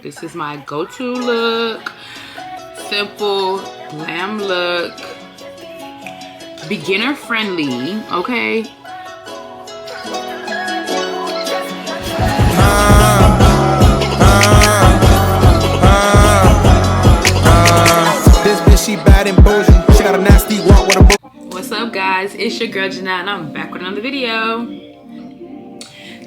This is my go-to look. Simple glam look. Beginner friendly, okay? This bitch, she bad and bougie. She got a nasty walk with a. What's up, guys? It's your girl Janelle, and I'm back with another video.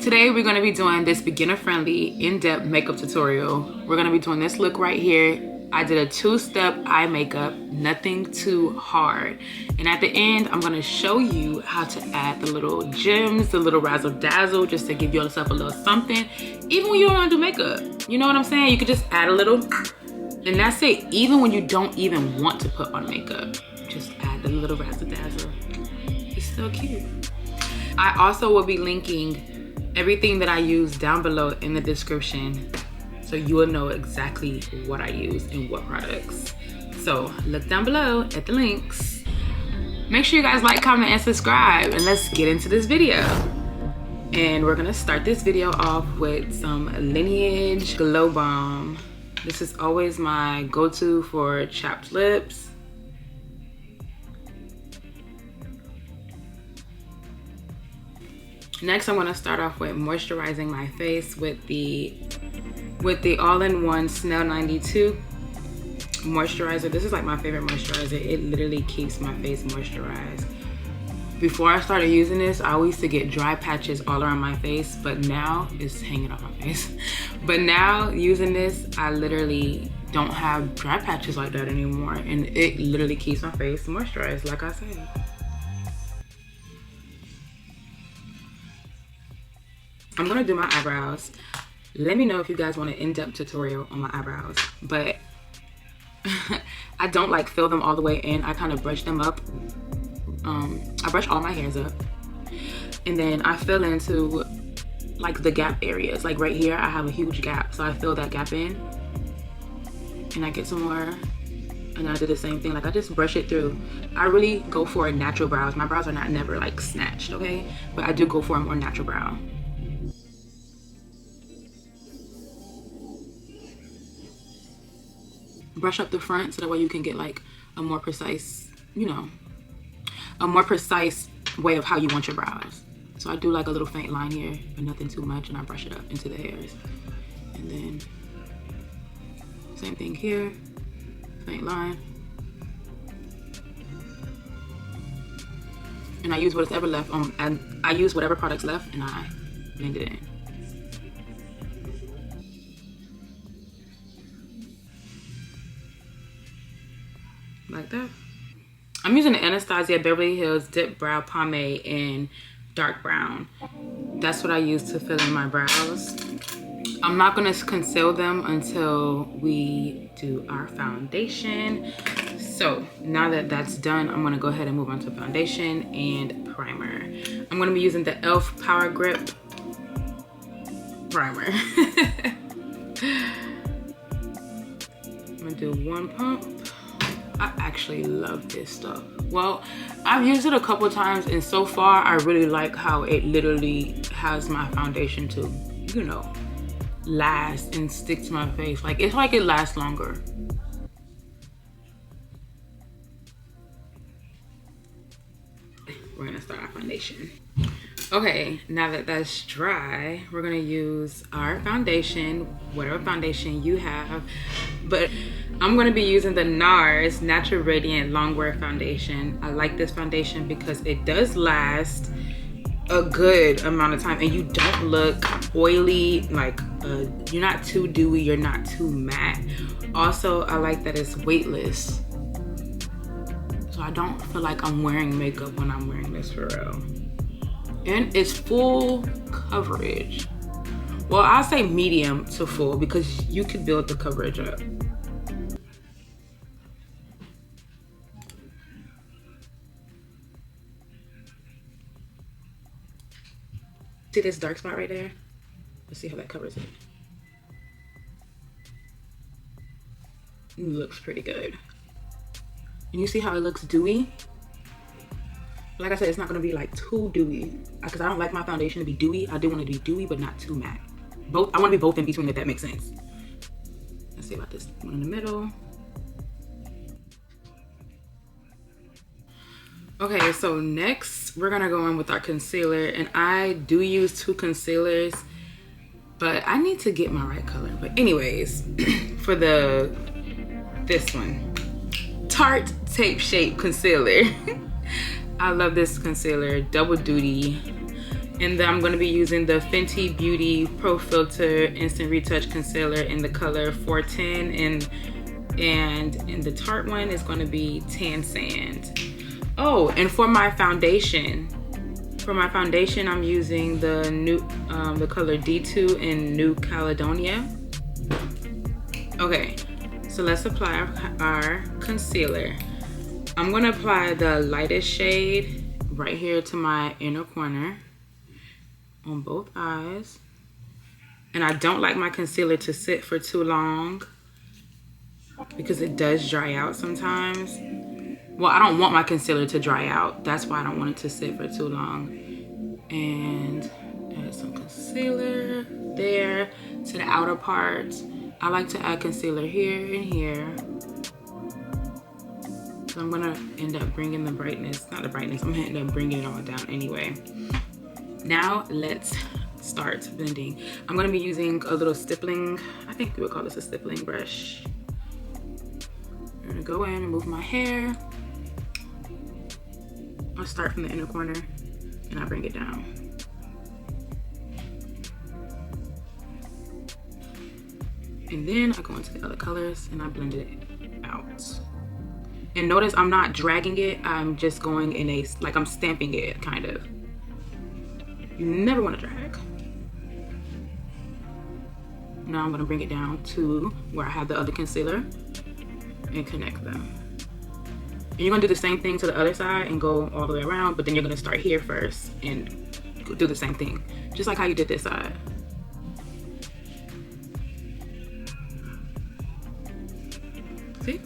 Today we're going to be doing this beginner friendly in-depth makeup tutorial. We're going to be doing this look right here. I did a 2-step eye makeup, nothing too hard. And at the end, I'm going to show you how to add the little gems, the little razzle dazzle, just to give yourself a little something. Even when you don't want to do makeup, you know what I'm saying? You could just add a little, and that's it. Even when you don't even want to put on makeup, just add the little razzle dazzle. It's still cute. I also will be linking everything that I use down below in the description, so you will know exactly what I use and what products. So look down below at the links. Make sure you guys like, comment, and subscribe, and let's get into this video. And we're gonna start this video off with some Lineage Glow Balm. This is always my go-to for chapped lips. Next, I'm gonna start off with moisturizing my face with the all-in-one Snell 92 moisturizer. This is like my favorite moisturizer. It literally keeps my face moisturized. Before I started using this, I used to get dry patches all around my face, but now it's hanging off my face. But now using this, I literally don't have dry patches like that anymore, and it literally keeps my face moisturized, like I said. I'm gonna do my eyebrows. Let me know if you guys want an in-depth tutorial on my eyebrows, but I don't like fill them all the way in. I kind of brush them up. I brush all my hairs up, and then I fill into like the gap areas. Like right here, I have a huge gap, so I fill that gap in, and I get some more, and I do the same thing. Like I just brush it through. I really go for natural brows. My brows are not never like snatched, okay? But I do go for a more natural brow. Brush up the front so that way you can get like a more precise, you know, a more precise way of how you want your brows. So I do like a little faint line here, but nothing too much, and I brush it up into the hairs. And then same thing here, faint line. And I use what's ever left on, and I use whatever product's left, and I blend it in. Like that. I'm using the Anastasia Beverly Hills Dip Brow Pomade in dark brown. That's what I use to fill in my brows. I'm not gonna conceal them until we do our foundation. So now that that's done, I'm gonna go ahead and move on to foundation and primer. I'm gonna be using the e.l.f. Power Grip primer. I'm gonna do one pump. I actually love this stuff. Well, I've used it a couple of times, and so far I really like how it literally has my foundation to, you know, last and stick to my face. Like it's like it lasts longer. We're gonna start our foundation. Okay, now that that's dry, we're gonna use our foundation, whatever foundation you have, but I'm gonna be using the NARS Natural Radiant Longwear Foundation. I like this foundation because it does last a good amount of time, and you don't look oily, like you're not too dewy, you're not too matte. Also, I like that it's weightless, so I don't feel like I'm wearing makeup when I'm wearing this for real. And it's full coverage. Well, I'll say medium to full because you could build the coverage up. See this dark spot right there? Let's see how that covers it. It looks pretty good. And you see how it looks dewy? Like I said, it's not gonna be like too dewy because I don't like my foundation to be dewy. I do want it to be dewy, but not too matte. I want to be both in between, if that makes sense. Let's see about this one in the middle. Okay, so next we're gonna go in with our concealer, and I do use 2 concealers, but I need to get my right color. But anyways, for this one, Tarte Tape Shape Concealer. I love this concealer, double duty. And then I'm gonna be using the Fenty Beauty Pro Filter Instant Retouch Concealer in the color 410, and in the Tarte one is gonna be Tan Sand. Oh, and for my foundation, I'm using the new the color D2 in New Caledonia. Okay, so let's apply our concealer. I'm gonna apply the lightest shade right here to my inner corner on both eyes. And I don't like my concealer to sit for too long because it does dry out sometimes. Well, I don't want my concealer to dry out. That's why I don't want it to sit for too long. And add some concealer there to the outer part. I like to add concealer here and here. So I'm gonna end up bringing the brightness, not the brightness, I'm gonna end up bringing it all down anyway. Now let's start blending. I'm gonna be using a little stippling, I think we would call this a stippling brush. I'm gonna go in and move my hair. I'll start from the inner corner and I bring it down. And then I go into the other colors and I blend it out. And notice I'm not dragging it, I'm just going in a, like I'm stamping it, kind of. You never want to drag. Now I'm gonna bring it down to where I have the other concealer and connect them. And you're gonna do the same thing to the other side and go all the way around, but then you're gonna start here first and do the same thing, just like how you did this side. See?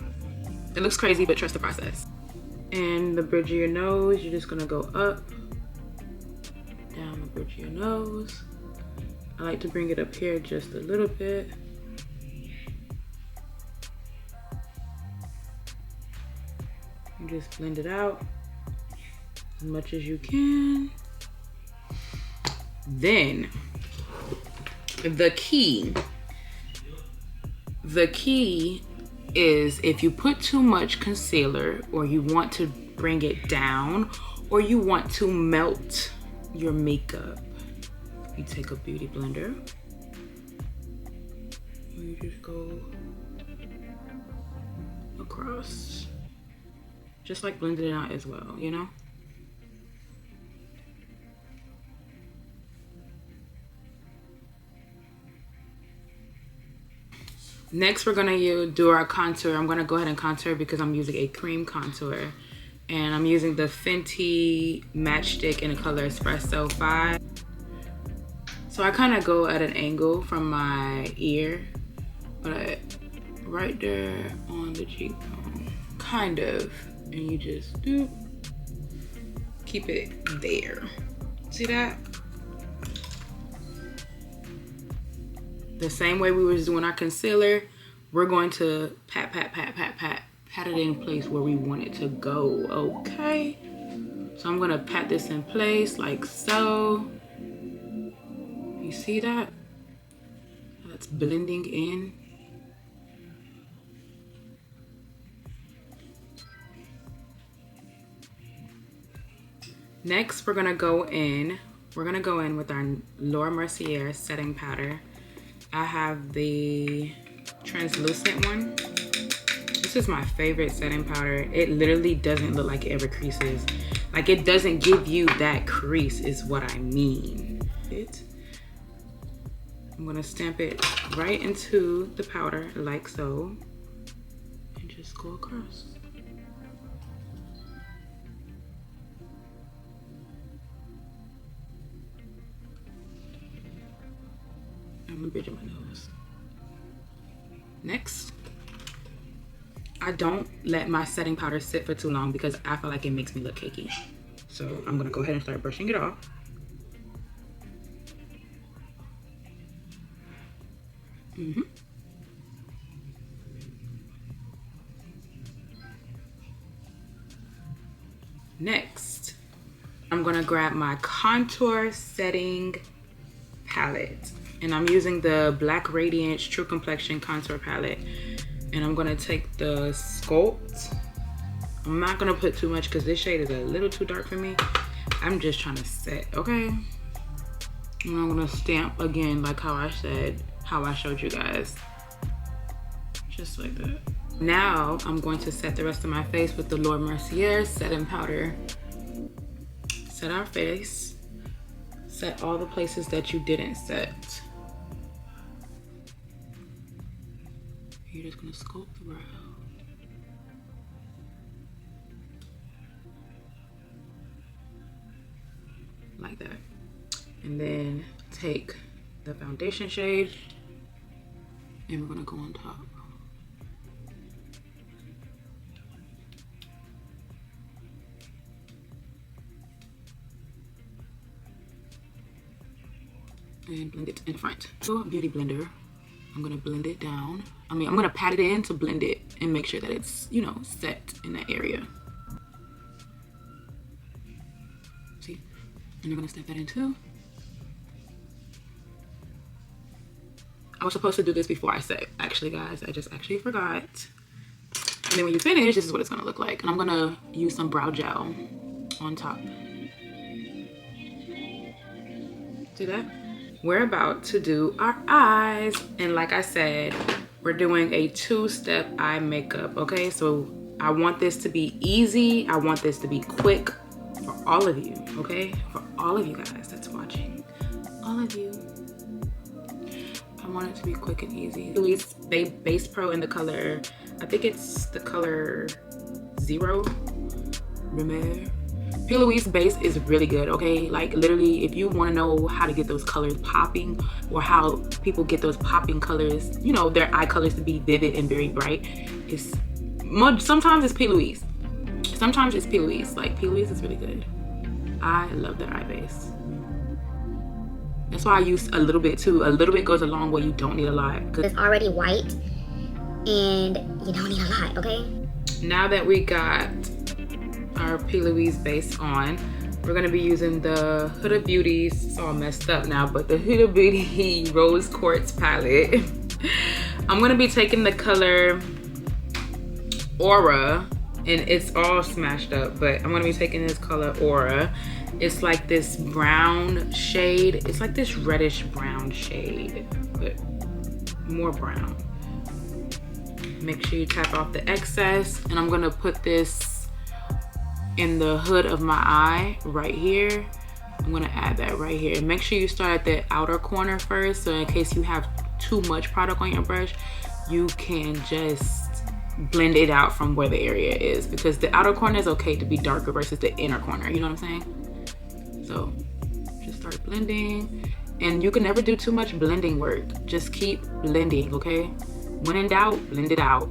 It looks crazy, but trust the process. And the bridge of your nose, you're just gonna go up, down the bridge of your nose. I like to bring it up here just a little bit. And just blend it out as much as you can. Then, the key is if you put too much concealer or you want to bring it down or you want to melt your makeup, you take a beauty blender and you just go across, just like blending it out as well, you know? Next, we're gonna do our contour. I'm gonna go ahead and contour because I'm using a cream contour. And I'm using the Fenty Matchstick in the color Espresso 5. So I kind of go at an angle from my ear, but right there on the cheekbone, kind of. And you just keep it there. See that? The same way we was doing our concealer, we're going to pat it in place where we want it to go, okay? So I'm gonna pat this in place like so. You see that? That's blending in. Next, we're gonna go in with our Laura Mercier setting powder. I have the translucent one. This is my favorite setting powder. It literally doesn't look like it ever creases. Like, it doesn't give you that crease is what I mean. I'm gonna stamp it right into the powder like so and just go across. I'm the bridge of my nose. Next, I don't let my setting powder sit for too long because I feel like it makes me look cakey. So I'm gonna go ahead and start brushing it off. Next, I'm gonna grab my contour setting palette, and I'm using the Black Radiance True Complexion contour palette, and I'm gonna take the Sculpt. I'm not gonna put too much because this shade is a little too dark for me. I'm just trying to set, okay? And I'm gonna stamp again like how I said, how I showed you guys. Just like that. Now I'm going to set the rest of my face with the Laura Mercier setting powder. Set our face. Set all the places that you didn't set. You're just gonna sculpt the brow. Like that. And then take the foundation shade and we're gonna go on top. And blend it in front. So beauty blender, I'm gonna blend it down. I'm gonna pat it in to blend it and make sure that it's, you know, set in that area. See? And you're gonna step that in too. I was supposed to do this before I set, actually guys, I just actually forgot. And then when you finish, this is what it's gonna look like. And I'm gonna use some brow gel on top. See that? We're about to do our eyes. And like I said, we're doing a 2-step eye makeup, okay? So I want this to be easy. I want this to be quick for all of you, okay? For all of you guys that's watching, all of you. I want it to be quick and easy. Louise Base Pro in the color, I think it's the color 0. Remember? P. Louise base is really good, okay? Like literally, if you want to know how to get those colors popping or how people get those popping colors, you know, their eye colors to be vivid and very bright, sometimes it's P. Louise. Sometimes it's P. Louise. Like P. Louise is really good. I love that eye base. That's why I use a little bit too. A little bit goes a long way. You don't need a lot. It's already white and you don't need a lot, okay? Now that we got our P. Louise base on, we're gonna be using the Huda Beauty, it's all messed up now, but the Huda Beauty Rose Quartz palette. I'm gonna be taking the color Aura, and it's all smashed up, but I'm gonna be taking this color Aura. It's like this brown shade. It's like this reddish brown shade, but more brown. Make sure you tap off the excess, and I'm gonna put this in the hood of my eye right here. I'm gonna add that right here. Make sure you start at the outer corner first, so in case you have too much product on your brush, you can just blend it out from where the area is, because the outer corner is okay to be darker versus the inner corner, you know what I'm saying? So just start blending, and you can never do too much blending work. Just keep blending, okay? When in doubt, blend it out.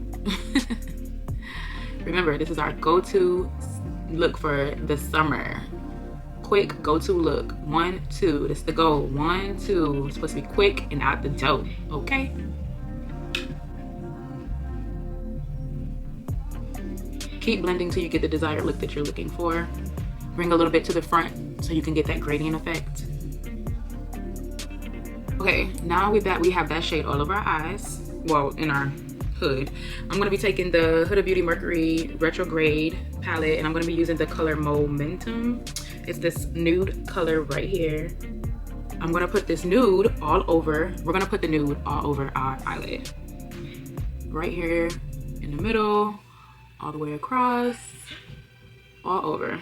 Remember, this is our go-to look for the summer. Quick go-to look. 1, 2. That's the goal. 1, 2. It's supposed to be quick and out the door. Okay? Keep blending till you get the desired look that you're looking for. Bring a little bit to the front so you can get that gradient effect. Okay, now with that, we have that shade all over our eyes. Well, in our hood. I'm gonna be taking the Huda Beauty Mercury Retrograde palette, and I'm gonna be using the color Momentum. It's this nude color right here. I'm gonna put this nude all over. We're gonna put the nude all over our eyelid. Right here in the middle, all the way across, all over.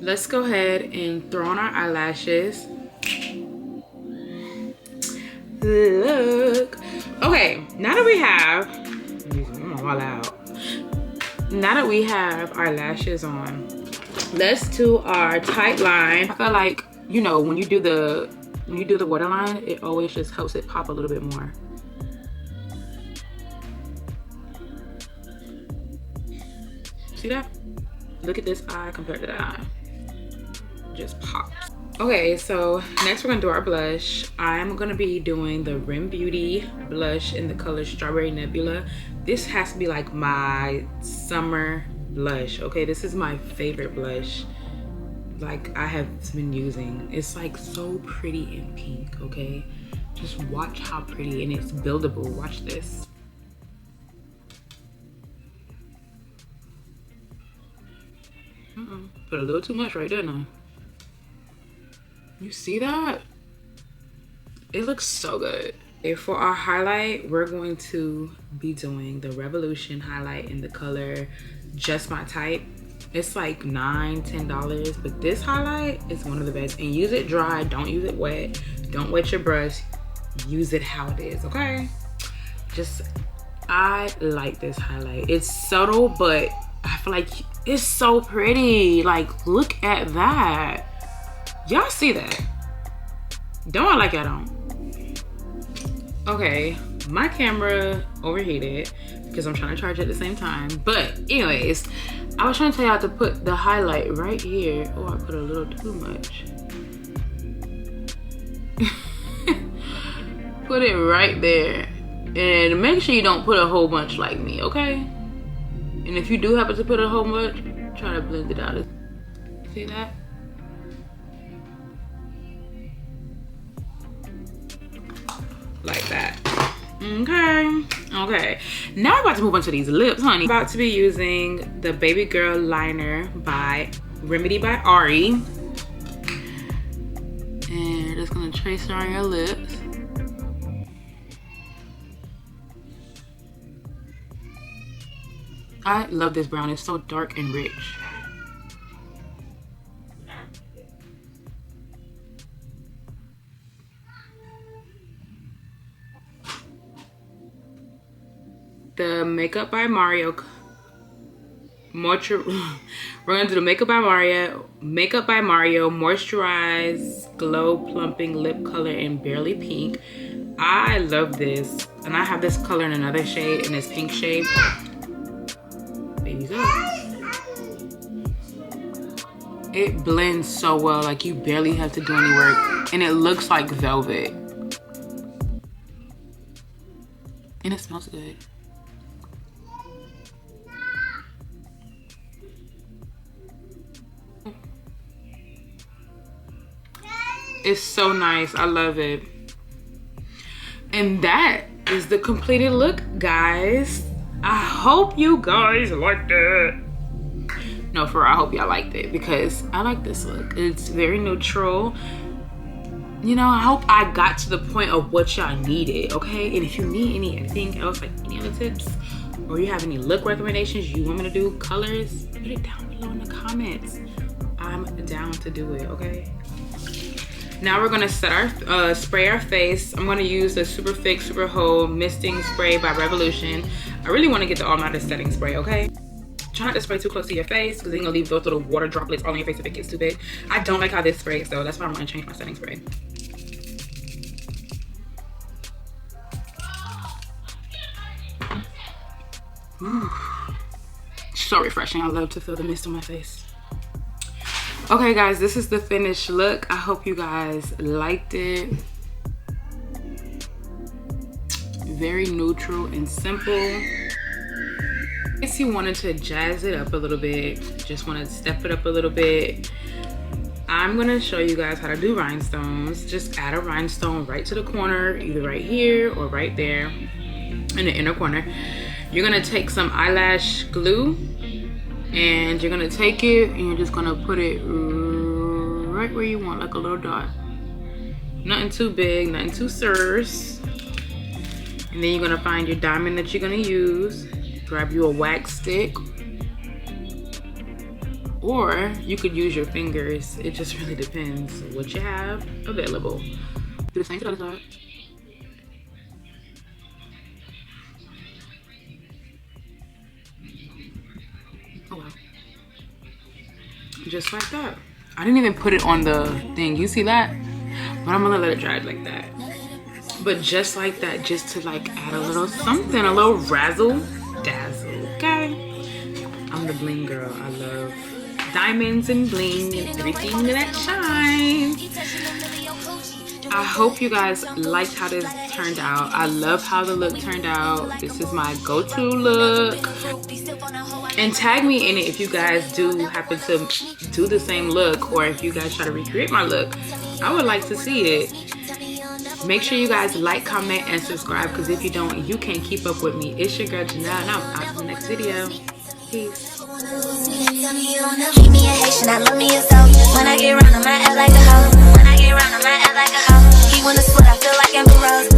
Let's go ahead and throw on our eyelashes. Look. Okay, now that we have, now that we have our lashes on, let's do our tight line. I feel like, you know, when you do the waterline, it always just helps it pop a little bit more. See that? Look at this eye compared to that eye. just pops. Okay, so next we're gonna do our blush. I'm gonna be doing the R.E.M Beauty blush in the color Strawberry Nebula. This has to be like my summer blush, okay? This is my favorite blush, like I have been using. It's like so pretty in pink, okay? Just watch how pretty, and it's buildable. Watch this. Put a little too much right there now. You see that? It looks so good. Okay, for our highlight, we're going to be doing the Revolution highlight in the color Just My Type. It's like $9–10, but this highlight is one of the best. And use it dry, don't use it wet. Don't wet your brush. Use it how it is, okay? I like this highlight. It's subtle, but I feel like it's so pretty. Like, look at that. Y'all see that? Don't I like it on? Okay, my camera overheated because I'm trying to charge it at the same time. But anyways, I was trying to tell y'all to put the highlight right here. Oh, I put a little too much. Put it right there. And make sure you don't put a whole bunch like me, okay? And if you do happen to put a whole bunch, try to blend it out. See that? Like that. Okay, now we're about to move on to these lips, honey. I'm about to be using the Baby Girl Liner by Remedy by R.E. And just gonna trace it on your lips. I love this brown. It's so dark and rich. The Makeup by Mario. We're gonna do the Makeup by Mario Moisturize Glow Plumping Lip Color in Barely Pink. I love this, and I have this color in another shade, in this pink shade. Baby's up. It blends so well, like you barely have to do any work, and it looks like velvet, and it smells good. It's so nice. I love it. And that is the completed look, guys. I hope you guys liked it. No, for real, I hope y'all liked it because I like this look. It's very neutral. You know, I hope I got to the point of what y'all needed, okay? And if you need anything else, like any other tips, or you have any look recommendations you want me to do, colors, put it down below in the comments. I'm down to do it, okay? Now we're gonna set our spray our face. I'm gonna use the Superfix Super Hold Misting Spray by Revolution. I really wanna get the All Nighter Setting Spray, okay? Try not to spray too close to your face because then you're gonna leave those little water droplets all on your face if it gets too big. I don't like how this sprays though. That's why I'm gonna change my setting spray. Ooh. So refreshing. I love to feel the mist on my face. Okay guys, this is the finished look. I hope you guys liked it. Very neutral and simple. If you wanted to jazz it up a little bit, just want to step it up a little bit, I'm gonna show you guys how to do rhinestones. Just add a rhinestone right to the corner, either right here or right there in the inner corner. You're gonna take some eyelash glue, and you're gonna take it and you're just gonna put it right where you want, like a little dot. Nothing too big, nothing too serious. And then you're gonna find your diamond that you're gonna use. Grab you a wax stick, or you could use your fingers. It just really depends what you have available. Do the same to the other side. Oh wow. Just like that. I didn't even put it on the thing. You see that? But I'm gonna let it dry like that. But just like that, just to like add a little something, a little razzle dazzle, okay? I'm the bling girl. I love diamonds and bling and everything that shines. I hope you guys liked how this turned out. I love how the look turned out. This is my go-to look. And tag me in it if you guys do happen to do the same look, or if you guys try to recreate my look. I would like to see it. Make sure you guys like, comment, and subscribe, because if you don't, you can't keep up with me. It's your girl Janelle, and I'm out to the next video. Peace. Keep me a Haitian, I love me so. When I get round, I'ma act like a hoe. When I get round, I'ma act like a hoe. He wanna split, I feel like Amber Rose.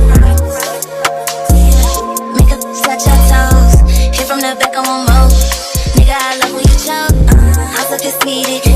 Make up, touch your toes. Hit from the back, I won't move. Nigga, I love when you choke. I suck it, sweet it.